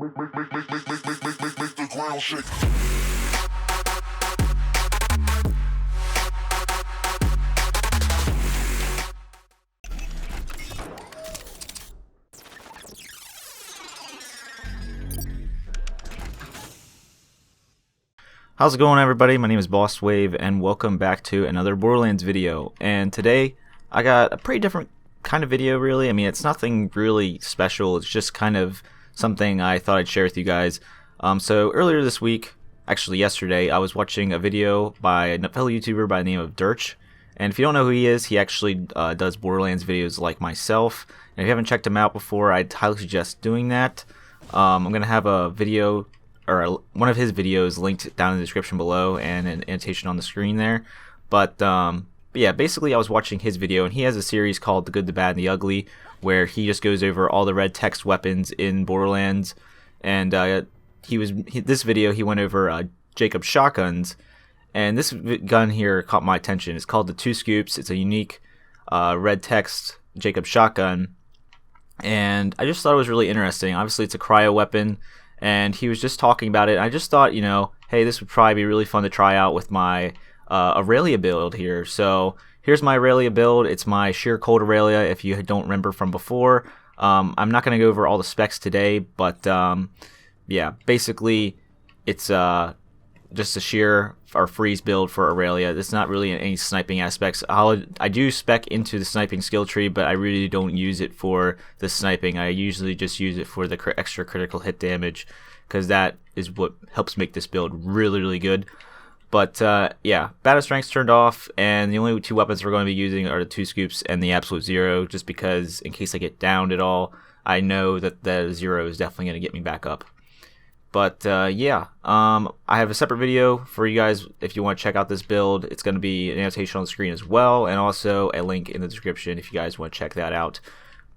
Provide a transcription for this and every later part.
Make the ground shake. How's it going, everybody? My name is Boss Wave and welcome back to another Borderlands video. And today I got a pretty different kind of video, really. I mean, it's nothing really special, it's just kind of something I thought I'd share with you guys. So earlier this week, actually yesterday, I was watching a video by a fellow YouTuber by the name of Dirch. And if you don't know who he is, he actually does Borderlands videos like myself. And if you haven't checked him out before, I'd highly suggest doing that. I'm going to have a video, or one of his videos, linked down in the description below and an annotation on the screen there. But yeah, basically I was watching his video, and he has a series called The Good, the Bad, and the Ugly, where he just goes over all the red text weapons in Borderlands. And this video he went over Jacob's shotguns, and this gun here caught my attention. It's called the 2 Scoops. It's a unique red text Jacob's shotgun, and I just thought it was really interesting. Obviously it's a cryo weapon, and he was just talking about it. I just thought, you know, hey, this would probably be really fun to try out with my Aurelia build here. So here's my Aurelia build. It's my sheer cold Aurelia, if you don't remember from before. I'm not going to go over all the specs today, but yeah, basically it's just a sheer or freeze build for Aurelia. It's not really any sniping aspects. I do spec into the sniping skill tree, but I really don't use it for the sniping. I usually just use it for the extra critical hit damage, because that is what helps make this build really, really good. But yeah, battle strength's turned off, and the only 2 weapons we're going to be using are the 2 Scoops and the Absolute Zero, just because in case I get downed at all, I know that the Zero is definitely going to get me back up. But yeah, I have a separate video for you guys if you want to check out this build. It's going to be an annotation on the screen as well, and also a link in the description if you guys want to check that out.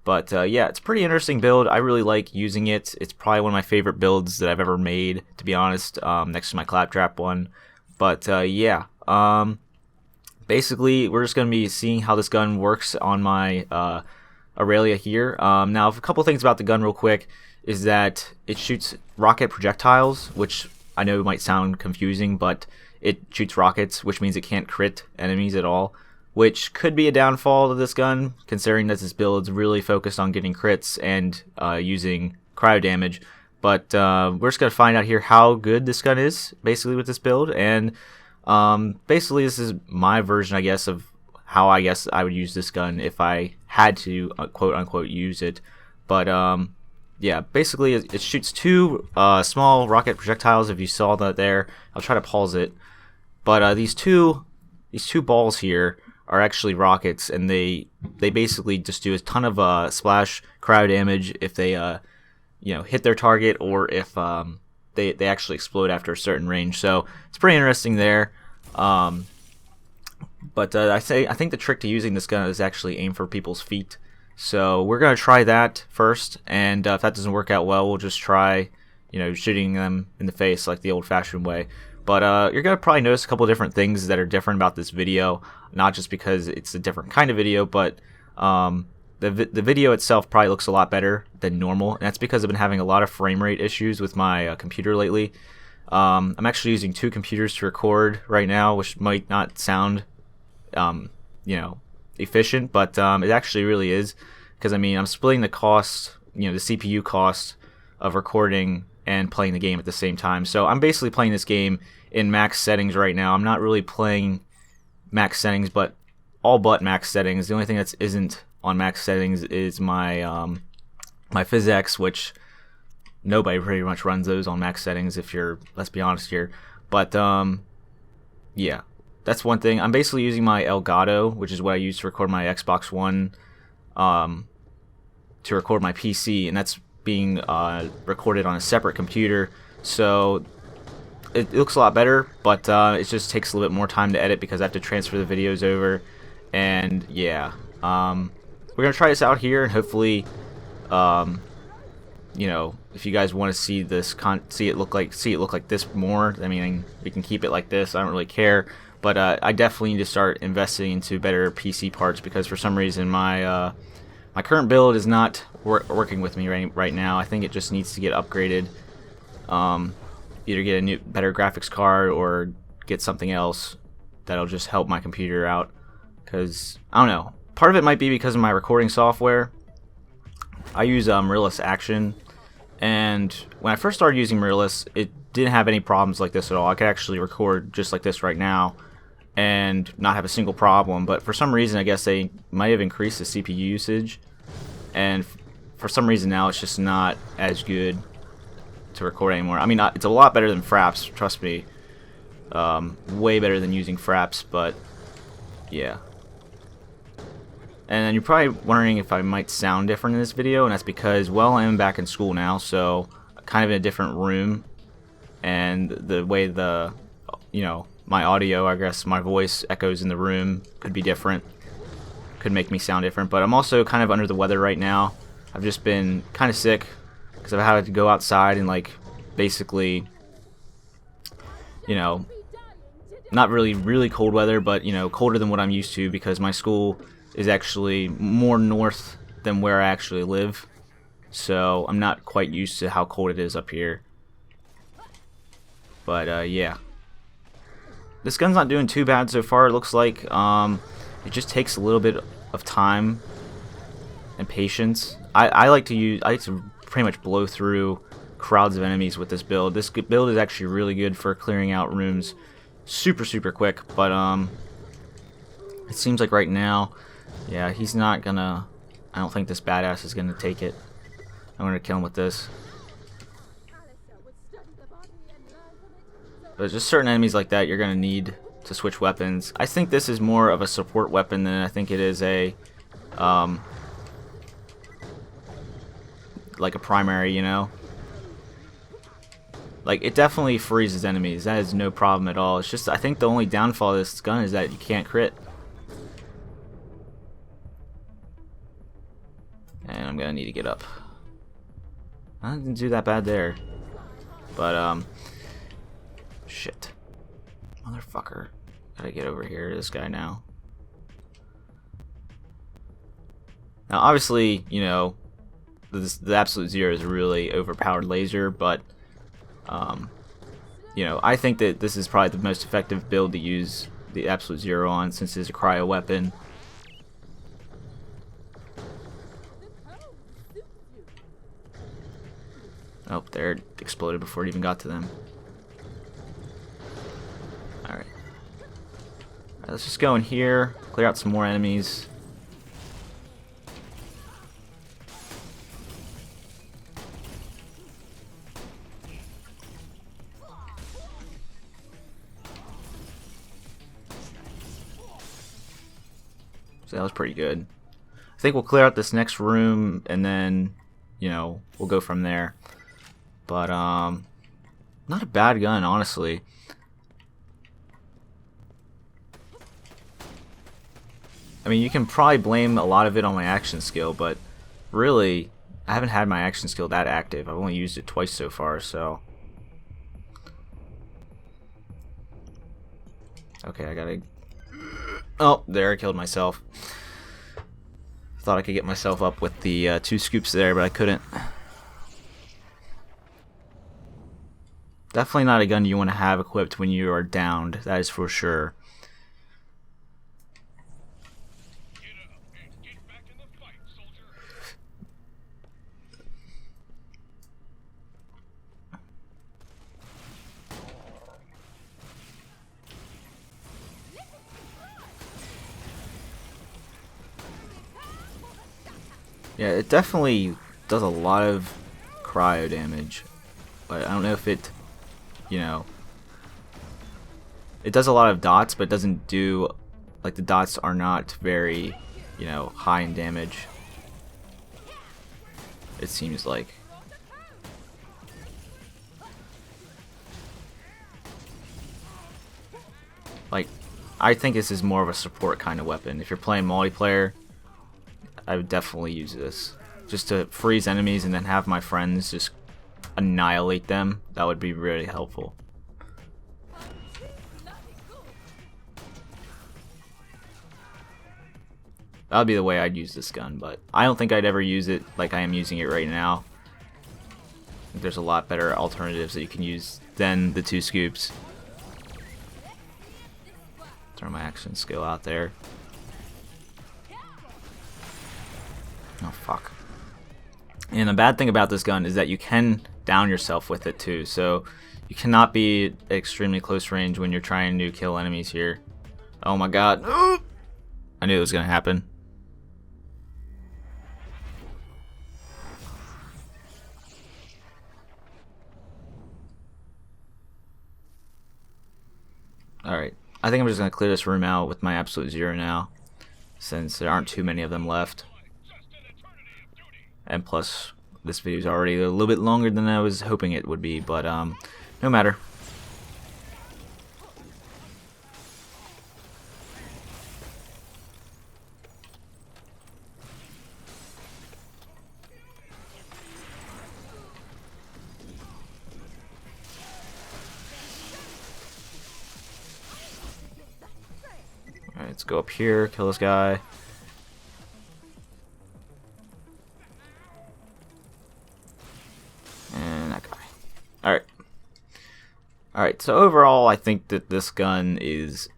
But yeah, it's a pretty interesting build. I really like using it. It's probably one of my favorite builds that I've ever made, to be honest, next to my Claptrap one. But yeah, basically we're just going to be seeing how this gun works on my Aurelia here. Now, a couple things about the gun real quick is that it shoots rocket projectiles, which I know might sound confusing, but it shoots rockets, which means it can't crit enemies at all, which could be a downfall of this gun, considering that this build is really focused on getting crits and using cryo damage. But we're just going to find out here how good this gun is, basically, with this build. And basically this is my version, I guess, of how I guess I would use this gun if I had to, quote-unquote, use it. But yeah, basically it shoots 2 small rocket projectiles, if you saw that there. I'll try to pause it. But these two balls here are actually rockets, and they basically just do a ton of splash cryo damage if they you know, hit their target, or if they actually explode after a certain range. So it's pretty interesting there. But I think the trick to using this gun is actually aim for people's feet. So we're gonna try that first, and if that doesn't work out well, we'll just try, you know, shooting them in the face like the old-fashioned way. But you're gonna probably notice a couple different things that are different about this video, not just because it's a different kind of video, but the video itself probably looks a lot better than normal, and that's because I've been having a lot of frame rate issues with my computer lately. I'm actually using 2 computers to record right now, which might not sound, you know, efficient, but it actually really is, because I mean, I'm splitting the cost, you know, the CPU cost of recording and playing the game at the same time. So I'm basically playing this game in max settings right now. I'm not really playing max settings, but all but max settings. The only thing that isn't on max settings is my my physics, which nobody pretty much runs those on max settings, if you're, let's be honest here. But yeah, that's one thing. I'm basically using my Elgato, which is what I use to record my Xbox One, to record my PC, and that's being recorded on a separate computer. So it looks a lot better, but it just takes a little bit more time to edit because I have to transfer the videos over. And yeah, we're gonna try this out here, and hopefully, you know, if you guys want to see this, see it look like this more, I mean, we can keep it like this. I don't really care. But I definitely need to start investing into better PC parts, because for some reason my my current build is not working with me right now. I think it just needs to get upgraded. Either get a better graphics card or get something else that'll just help my computer out. Because I don't know. Part of it might be because of my recording software. I use Mirrorless Action, and when I first started using Mirrorless, it didn't have any problems like this at all. I could actually record just like this right now and not have a single problem, but for some reason I guess they might have increased the CPU usage, and for some reason now it's just not as good to record anymore. I mean, it's a lot better than Fraps, trust me. Way better than using Fraps, but yeah. And then you're probably wondering if I might sound different in this video, and that's because, well, I am back in school now, so kind of in a different room, and the way my audio, I guess my voice echoes in the room could be different, could make me sound different. But I'm also kind of under the weather right now. I've just been kind of sick because I've had to go outside and basically, not really cold weather, but colder than what I'm used to, because my school is actually more north than where I actually live, so I'm not quite used to how cold it is up here. But yeah, this gun's not doing too bad so far. It looks like it just takes a little bit of time and patience. I like to pretty much blow through crowds of enemies with this build. This build is actually really good for clearing out rooms super quick, but it seems like right now, yeah, he's not gonna, I don't think this badass is gonna take it. I'm gonna kill him with this. But just certain enemies like that, you're gonna need to switch weapons. I think this is more of a support weapon than I think it is a like a primary, Like, it definitely freezes enemies. That is no problem at all. It's just, I think the only downfall of this gun is that you can't crit. And I'm gonna need to get up. I didn't do that bad there. But, shit. Motherfucker. Gotta get over here to this guy now. Now, obviously, the Absolute Zero is a really overpowered laser, but I think that this is probably the most effective build to use the Absolute Zero on, since it's a cryo weapon. Oh, there it exploded before it even got to them. Alright. Let's just go in here, clear out some more enemies. So that was pretty good. I think we'll clear out this next room, and then, we'll go from there. But, not a bad gun, honestly. I mean, you can probably blame a lot of it on my action skill, but really, I haven't had my action skill that active. I've only used it twice so far, so. Okay, I gotta... Oh, there, I killed myself. Thought I could get myself up with the 2 scoops there, but I couldn't. Definitely not a gun you want to have equipped when you are downed, that is for sure. Yeah, it definitely does a lot of cryo damage, but I don't know if it, it does a lot of dots, but it doesn't do, the dots are not very, high in damage, it seems like. I think this is more of a support kind of weapon. If you're playing multiplayer, I would definitely use this. Just to freeze enemies and then have my friends just annihilate them. That would be really helpful. That'd be the way I'd use this gun, but I don't think I'd ever use it like I am using it right now. I think there's a lot better alternatives that you can use than the 2 scoops. Throw my action skill out there. Oh fuck. And the bad thing about this gun is that you can down yourself with it too, so you cannot be at extremely close range when you're trying to kill enemies here. Oh my god. I knew it was gonna happen. Alright, I think I'm just gonna clear this room out with my absolute 0 now, since there aren't too many of them left. And plus, this video is already a little bit longer than I was hoping it would be, but no matter. Alright, let's go up here, kill this guy. And that guy. Alright. Alright, so overall I think that this gun is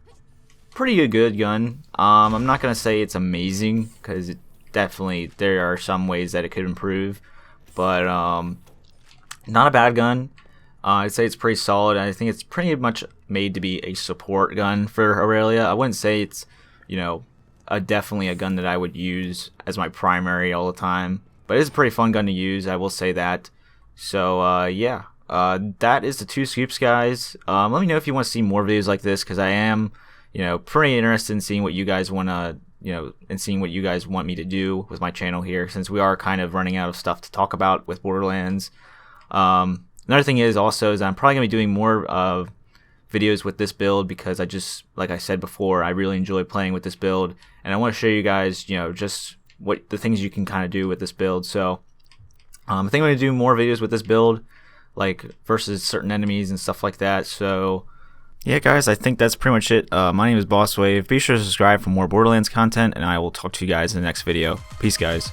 pretty good gun. I'm not going to say it's amazing, because definitely there are some ways that it could improve. But not a bad gun. I'd say it's pretty solid. I think it's pretty much made to be a support gun for Aurelia. I wouldn't say it's, you know, definitely a gun that I would use as my primary all the time. But it's a pretty fun gun to use, I will say that. So, yeah. That is the 2 scoops, guys. Let me know if you want to see more videos like this, because I am, you know, pretty interested in seeing what you guys want to, you know, and seeing what you guys want me to do with my channel here, since we are kind of running out of stuff to talk about with Borderlands. Another thing is also is I'm probably going to be doing more videos with this build, because I just, like I said before, I really enjoy playing with this build, and I want to show you guys, you know, just what the things you can kind of do with this build. So I think I'm going to do more videos with this build, like versus certain enemies and stuff like that. So yeah, guys, I think that's pretty much it. My name is Bosswave. Be sure to subscribe for more Borderlands content, and I will talk to you guys in the next video. Peace, guys.